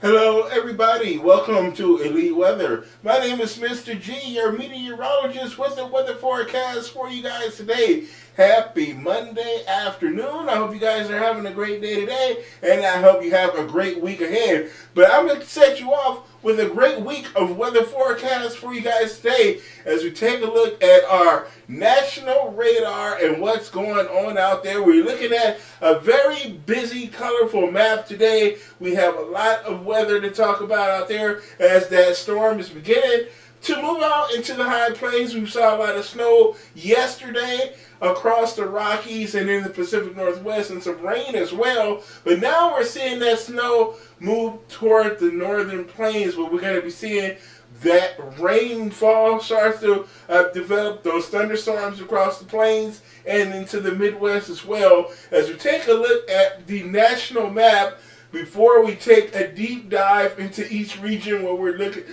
Hello, everybody. Welcome to Elite Weather. My name is Mr. G, your meteorologist with the weather forecast for you guys today. Happy Monday afternoon. I hope you guys are having a great day today, and I hope you have a great week ahead. But I'm going to set you off with a great week of weather forecast for you guys today as we take a look at our national radar and what's going on out there. We're looking at a very busy, colorful map today. We have a lot of weather to talk about out there as that storm is beginning to move out into the high plains. We saw a lot of snow yesterday across the Rockies and in the Pacific Northwest, and some rain as well. But now we're seeing that snow move toward the northern plains, where we're going to be seeing that rainfall starts to develop those thunderstorms across the plains and into the Midwest as well. As we take a look at the national map, before we take a deep dive into each region where we're looking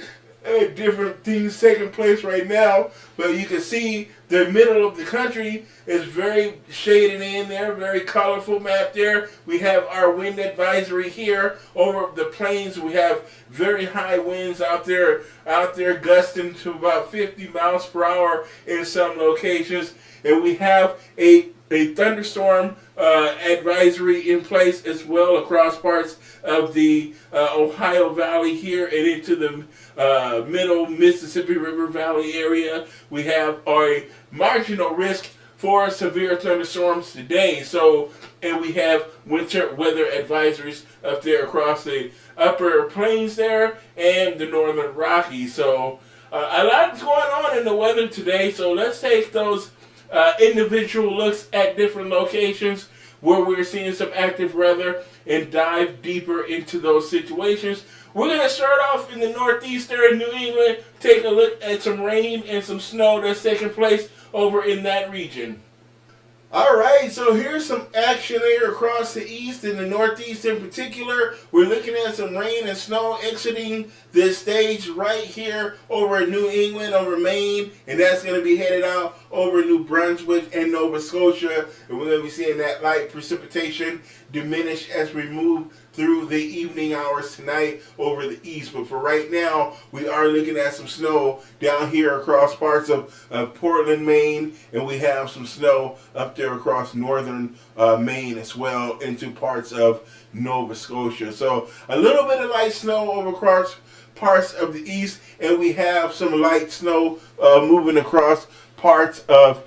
at different things taking place right now, but you can see the middle of the country is very shaded in there, very colorful map there. We have our wind advisory here over the plains. We have very high winds out there gusting to about 50 miles per hour in some locations, and we have a thunderstorm advisory in place as well across parts of the Ohio Valley here and into the middle Mississippi River Valley area. We have a marginal risk for severe thunderstorms today. And we have winter weather advisories up there across the upper plains there and the northern Rockies. So a lot's going on in the weather today. So let's take those individual looks at different locations where we're seeing some active weather and dive deeper into those situations. We're going to start off in the northeastern New England, take a look at some rain and some snow that's taking place over in that region. Alright, so here's some action here across the east and the northeast in particular. We're looking at some rain and snow exiting this stage right here over New England, over Maine, and that's going to be headed out over New Brunswick and Nova Scotia, and we're going to be seeing that light precipitation diminish as we move through the evening hours tonight over the east. But for right now, we are looking at some snow down here across parts of Portland, Maine, and we have some snow up there across northern Maine as well into parts of Nova Scotia. So a little bit of light snow over across parts of the east, and we have some light snow moving across parts of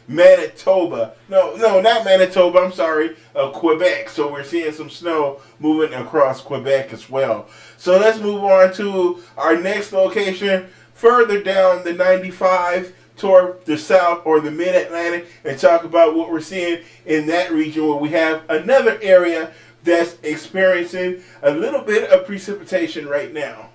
Manitoba. No, not Manitoba. I'm sorry, Quebec. So we're seeing some snow moving across Quebec as well. So let's move on to our next location, further down the 95 toward the south or the mid-Atlantic, and talk about what we're seeing in that region where we have another area that's experiencing a little bit of precipitation right now.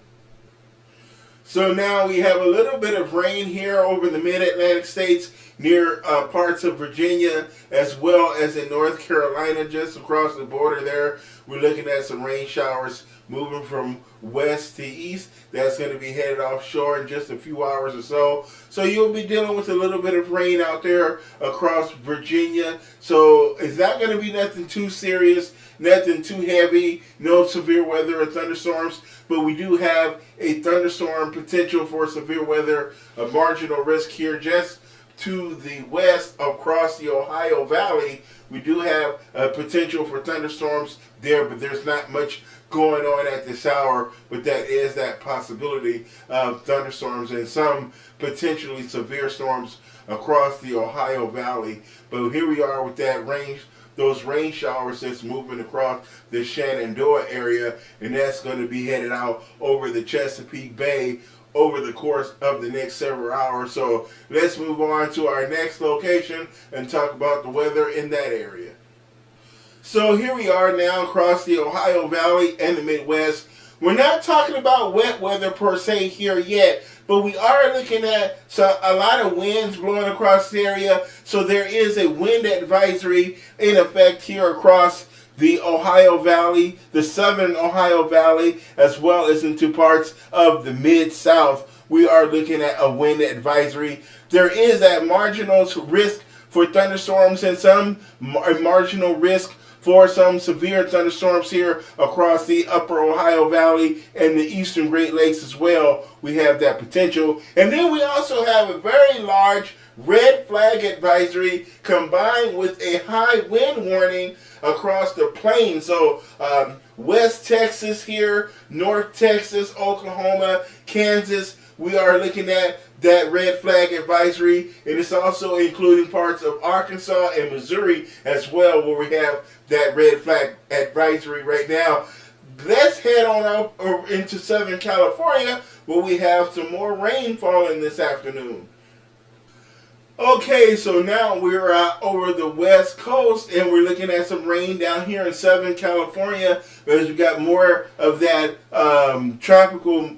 So now we have a little bit of rain here over the mid-Atlantic states near parts of Virginia as well as in North Carolina, just across the border there. We're looking at some rain showers moving from west to east. That's going to be headed offshore in just a few hours or so. So you'll be dealing with a little bit of rain out there across Virginia. So it's not going to be nothing too serious, nothing too heavy, no severe weather or thunderstorms. But we do have a thunderstorm potential for severe weather, a marginal risk here just to the west across the Ohio Valley. We do have a potential for thunderstorms there, but there's not much going on at this hour, but that is that possibility of thunderstorms and some potentially severe storms across the Ohio Valley. But here we are with that range, those rain showers that's moving across the Shenandoah area, and that's going to be headed out over the Chesapeake Bay over the course of the next several hours. So let's move on to our next location and talk about the weather in that area. So here we are now across the Ohio Valley and the Midwest. We're not talking about wet weather per se here yet, but we are looking at a lot of winds blowing across the area. So there is a wind advisory in effect here across the Ohio Valley, the southern Ohio Valley, as well as into parts of the Mid-South. We are looking at a wind advisory. There is that marginal risk for thunderstorms and some marginal risk for some severe thunderstorms here across the upper Ohio Valley and the eastern Great Lakes as well. We have that potential. And then we also have a very large red flag advisory combined with a high wind warning across the plains. So West Texas here, North Texas, Oklahoma, Kansas, we are looking at that red flag advisory, and it's also including parts of Arkansas and Missouri as well, where we have that red flag advisory right now. Let's head on up into Southern California, where we have some more rain falling this afternoon. Okay, so now we're over the West Coast, and we're looking at some rain down here in Southern California, as we got more of that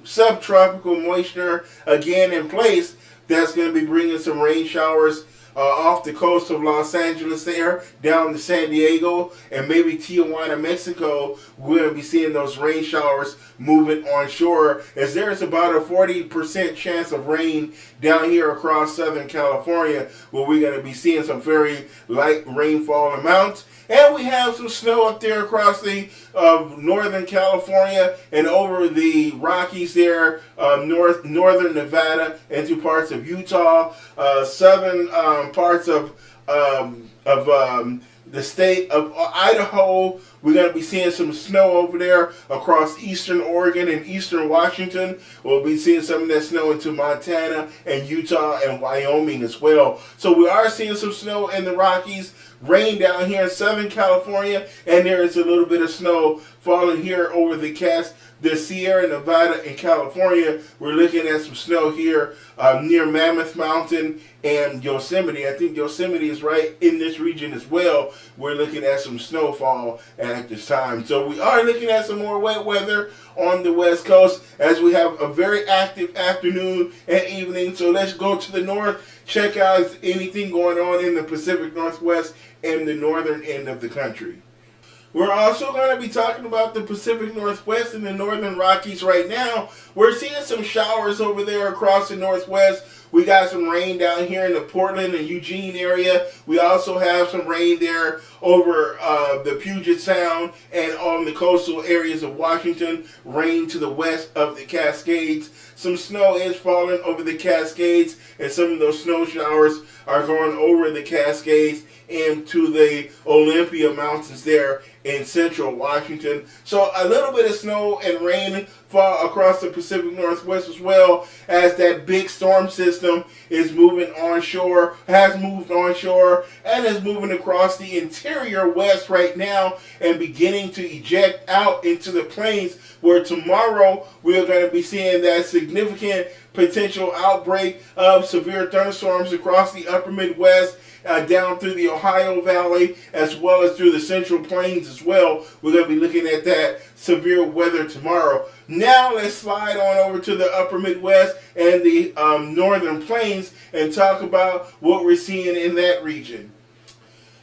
subtropical moisture again in place. That's going to be bringing some rain showers off the coast of Los Angeles there, down to San Diego, and maybe Tijuana, Mexico. We're going to be seeing those rain showers moving onshore, as there's about a 40% chance of rain down here across Southern California, where we're going to be seeing some very light rainfall amounts. And we have some snow up there across the northern California and over the Rockies there, northern Nevada, into parts of Utah, southern parts of the state of Idaho. We're going to be seeing some snow over there across eastern Oregon and eastern Washington. We'll be seeing some of that snow into Montana and Utah and Wyoming as well. So we are seeing some snow in the Rockies, rain down here in Southern California, and there is a little bit of snow falling here over the Sierra Nevada in California. We're looking at some snow here near Mammoth Mountain and Yosemite. I think Yosemite is right in this region as well. We're looking at some snowfall at this time. So we are looking at some more wet weather on the West Coast, as we have a very active afternoon and evening. So let's go to the north, check out if anything going on in the Pacific Northwest and the northern end of the country. We're also going to be talking about the Pacific Northwest and the Northern Rockies right now. We're seeing some showers over there across the Northwest. We got some rain down here in the Portland and Eugene area. We also have some rain there over the Puget Sound and on the coastal areas of Washington. Rain to the west of the Cascades. Some snow is falling over the Cascades, and some of those snow showers are going over the Cascades into the Olympia Mountains there in central Washington. So a little bit of snow and rain fall across the Pacific Northwest, as well as that big storm system is moving onshore, has moved onshore, and is moving across the interior west right now and beginning to eject out into the plains, where tomorrow we are going to be seeing that significant potential outbreak of severe thunderstorms across the upper Midwest, down through the Ohio Valley, as well as through the Central Plains as well. We're going to be looking at that severe weather tomorrow. Now let's slide on over to the upper Midwest and the northern plains and talk about what we're seeing in that region.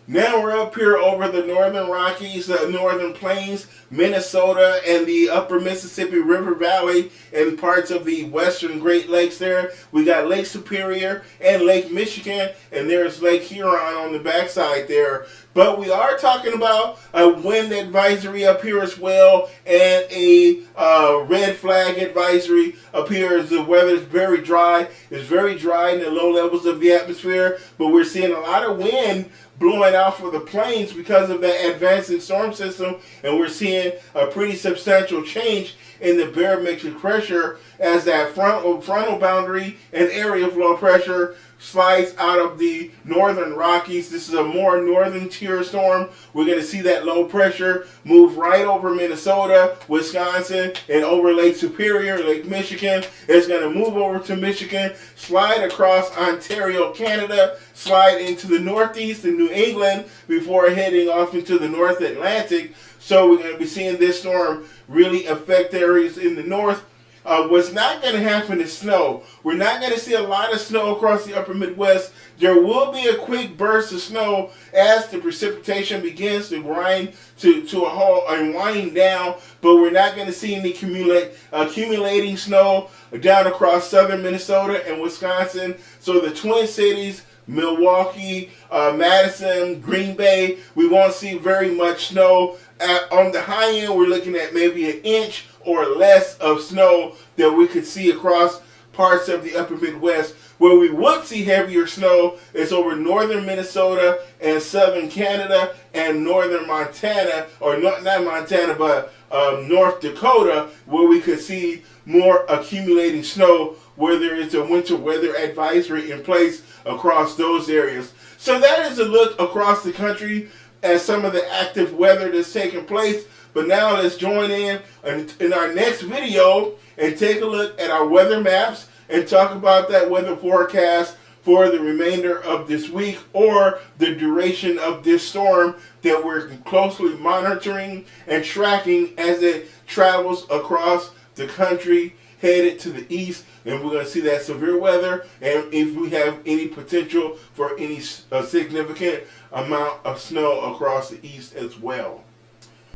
Now we're up here over the northern Rockies, the northern plains, Minnesota, and the upper Mississippi River Valley, and parts of the western Great Lakes there. We got Lake Superior and Lake Michigan, and there's Lake Huron on the backside there. But we are talking about a wind advisory up here as well, and a red flag advisory up here as the weather is very dry. It's very dry in the low levels of the atmosphere, but we're seeing a lot of wind blowing out for the plains because of that advancing storm system, and we're seeing a pretty substantial change in the barometric pressure as that frontal boundary and area flow pressure slides out of the northern Rockies. This is a more northern tier storm. We're going to see that low pressure move right over Minnesota, Wisconsin, and over Lake Superior, Lake Michigan. It's going to move over to Michigan, slide across Ontario, Canada, slide into the northeast and New England before heading off into the North Atlantic. So we're going to be seeing this storm really affect areas in the north. What's not going to happen is snow. We're not going to see a lot of snow across the upper Midwest. There will be a quick burst of snow as the precipitation begins to grind to a halt and wind down, but we're not going to see any accumulating snow down across southern Minnesota and Wisconsin. So the Twin Cities, Milwaukee, Madison, Green Bay. We won't see very much snow. On the high end, we're looking at maybe an inch or less of snow that we could see across parts of the upper Midwest. Where we would see heavier snow is over northern Minnesota and southern Canada and northern Montana, or not Montana, but North Dakota, where we could see more accumulating snow, where there is a winter weather advisory in place across those areas. So that is a look across the country at some of the active weather that's taking place. But now let's join in our next video and take a look at our weather maps and talk about that weather forecast for the remainder of this week, or the duration of this storm that we're closely monitoring and tracking as it travels across the country headed to the east. And we're going to see that severe weather, and if we have any potential for any significant amount of snow across the east as well.